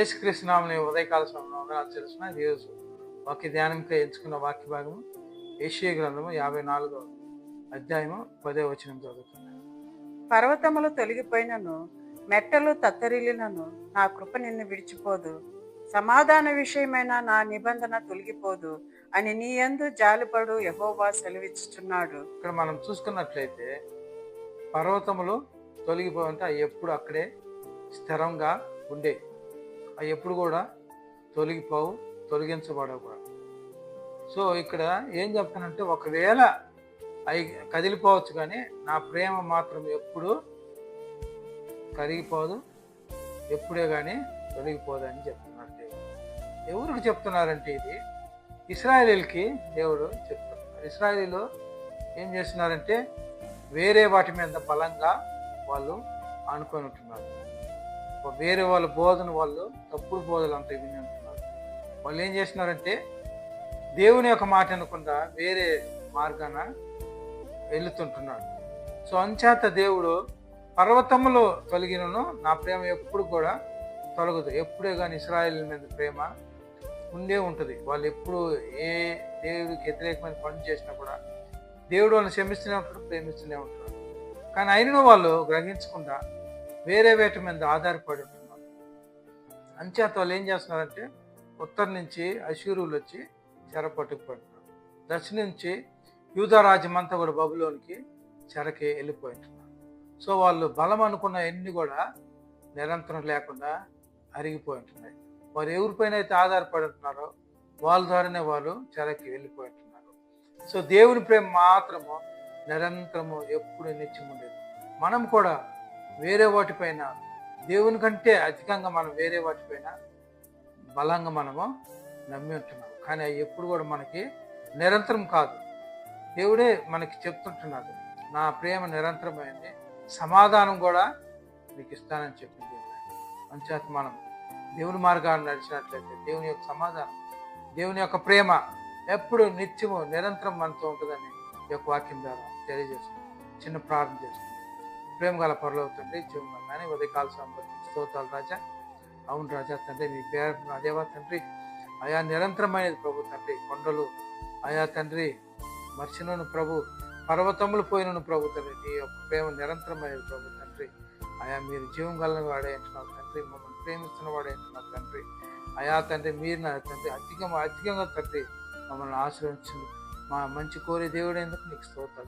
యేసుక్రీస్తు నామమున ఉదయకాల సమయంలో వందనాలు చెల్లిస్తున్నాను. ఈరోజు వాక్య ధ్యానంగా ఎంచుకున్న వాక్య భాగము యెషయా గ్రంథము 54వ అధ్యాయము 10వ వచనం చదువుతున్నాను. పర్వతములు తొలగిపోయినను, మెట్టలు తత్తరిల్లినను, నా కృప నిన్ను విడిచిపోదు. సమాధాన విషయమైన నా నిబంధన తొలగిపోదు అని నీ యందు జాలిపడు యెహోవా సెలవిచ్చుచున్నాడు. ఇక్కడ మనం చూసుకున్నట్లయితే పర్వతములు తొలగిపోవంటే అవి ఎప్పుడు అక్కడే స్థిరంగా ఉండే, అవి ఎప్పుడు కూడా తొలగిపోవు, తొలగించబడవు కూడా. సో ఇక్కడ ఏం చెప్తానంటే, ఒకవేళ అవి కదిలిపోవచ్చు కానీ నా ప్రేమ మాత్రం ఎప్పుడు కరిగిపోదు, ఎప్పుడే కానీ తొలగిపోదు అని చెప్తున్నారు దేవుడు. ఎవరికి చెప్తున్నారంటే ఇది ఇశ్రాయేలీయులకి దేవుడు చెప్తున్నారు. ఇశ్రాయేలీయులు ఏం చేస్తున్నారంటే వేరే వాటి మీద బలంగా వాళ్ళు ఆనుకొని ఉంటున్నారు. వేరే వాళ్ళ బోధన వాళ్ళు తప్పుడు బోధలు అంతా విని ఉంటున్నారు. వాళ్ళు ఏం చేస్తున్నారంటే దేవుని యొక్క మాట అనకుండా వేరే మార్గాన వెళుతుంటున్నాడు. సో అంచేత దేవుడు పర్వతములో తొలగినను నా ప్రేమ ఎప్పుడు కూడా తొలగదు, ఎప్పుడే కానీ ఇశ్రాయేలు మీద ప్రేమ ఉండే ఉంటుంది. వాళ్ళు ఎప్పుడు ఏ దేవుడికి వ్యతిరేకమైన పనులు చేసినా కూడా దేవుడు వాళ్ళని క్షమిస్తూనే ఉంటాడు, ప్రేమిస్తూనే ఉంటాడు. కానీ అయినను వాళ్ళు గ్రహించకుండా వేరే వేటి మీద ఆధారపడి ఉంటున్నారు. అంచేత వాళ్ళు ఏం చేస్తున్నారంటే ఉత్తరం నుంచి అశూరులు వచ్చి చెర పట్టుకుపడుతున్నారు, దక్షిణ నుంచి యూదా రాజ్యం అంతా కూడా బబులోనికి చెరకి వెళ్ళిపోయి ఉంటున్నారు. సో వాళ్ళు బలం అనుకున్న ఎన్ని కూడా నిరంతరం లేకుండా అరిగిపోయి ఉంటున్నాయి. వారు ఎవరిపైన అయితే ఆధారపడి ఉంటున్నారో వాళ్ళ ద్వారానే వాళ్ళు చెరకి వెళ్ళిపోయి ఉంటున్నారు. సో దేవుని ప్రేమ మాత్రము నిరంతరము ఎప్పుడు నిత్యం ఉండేది. మనం కూడా వేరే వాటిపైన దేవుని కంటే అధికంగా మనం వేరే వాటిపైన బలంగా మనము నమ్మి ఉంటున్నాం. కానీ అవి ఎప్పుడు కూడా మనకి నిరంతరం కాదు. దేవుడే మనకి చెప్తుంటున్నాడు, నా ప్రేమ నిరంతరమైంది, సమాధానం కూడా నీకు ఇస్తానని చెప్పింది. అంచేత మనం దేవుని మార్గాన్ని నడిచినట్లయితే దేవుని యొక్క సమాధానం, దేవుని యొక్క ప్రేమ ఎప్పుడు నిత్యము నిరంతరం మనతో ఉంటుందని ఈ యొక్క వాక్యం ద్వారా తెలియజేస్తుంది. చిన్న ప్రార్థన చేస్తుంది. ప్రేమ గల పరలోక తండ్రి, జీవన కానీ ఉదయకాల సంబంధించి స్తోత్రాలు రాజా. అవును రాజా తండ్రి, మీ పేరు అదేవా తండ్రి, ఆయా నిరంతరమైనది ప్రభు తండ్రి. కొండలు ఆయా తండ్రి మర్చినను ప్రభు, పర్వతములు పోయినను ప్రభు తండ్రి, నీ యొక్క ప్రేమ నిరంతరమైనది ప్రభు తండ్రి. ఆయా మీరు జీవం గలని వాడే అంటున్నారు తండ్రి, మమ్మల్ని ప్రేమిస్తున్న వాడే అంటున్నారు తండ్రి. ఆయా తండ్రి మీరు నా తండ్రి అధికంగా తండ్రి మమ్మల్ని ఆశ్రయించింది. మా మంచి కోరే దేవుడేందుకు నీకు స్తోత్రాలు.